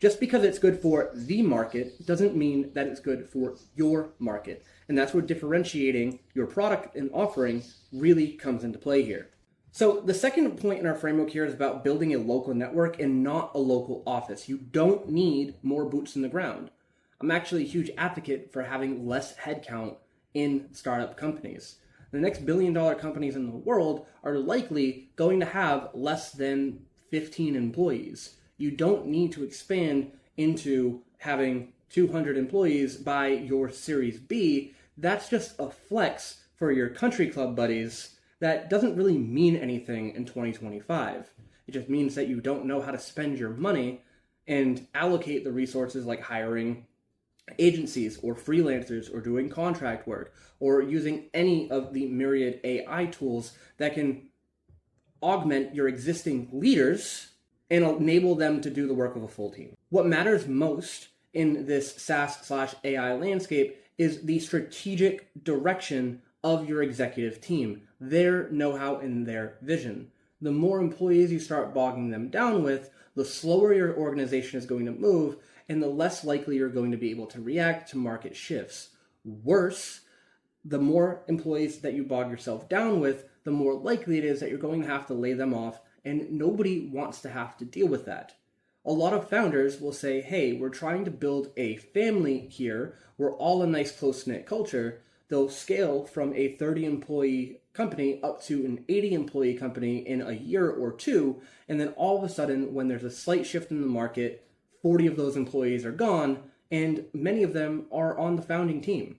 Just because it's good for the market doesn't mean that it's good for your market. And that's where differentiating your product and offering really comes into play here. So the second point in our framework here is about building a local network and not a local office. You don't need more boots in the ground. I'm actually a huge advocate for having less headcount in startup companies. The next billion-dollar companies in the world are likely going to have less than 15 employees. You don't need to expand into having 200 employees by your Series B. That's just a flex for your country club buddies that doesn't really mean anything in 2025. It just means that you don't know how to spend your money and allocate the resources like hiring agencies or freelancers or doing contract work or using any of the myriad AI tools that can augment your existing leaders and enable them to do the work of a full team. What matters most in this SaaS/AI landscape is the strategic direction of your executive team, their know-how and their vision. The more employees you start bogging them down with, the slower your organization is going to move and the less likely you're going to be able to react to market shifts. Worse, the more employees that you bog yourself down with, the more likely it is that you're going to have to lay them off, and nobody wants to have to deal with that. A lot of founders will say, hey, we're trying to build a family here. We're all a nice close-knit culture. They'll scale from a 30-employee company up to an 80-employee company in a year or two, and then all of a sudden, when there's a slight shift in the market, 40 of those employees are gone, and many of them are on the founding team.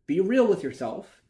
Be real with yourself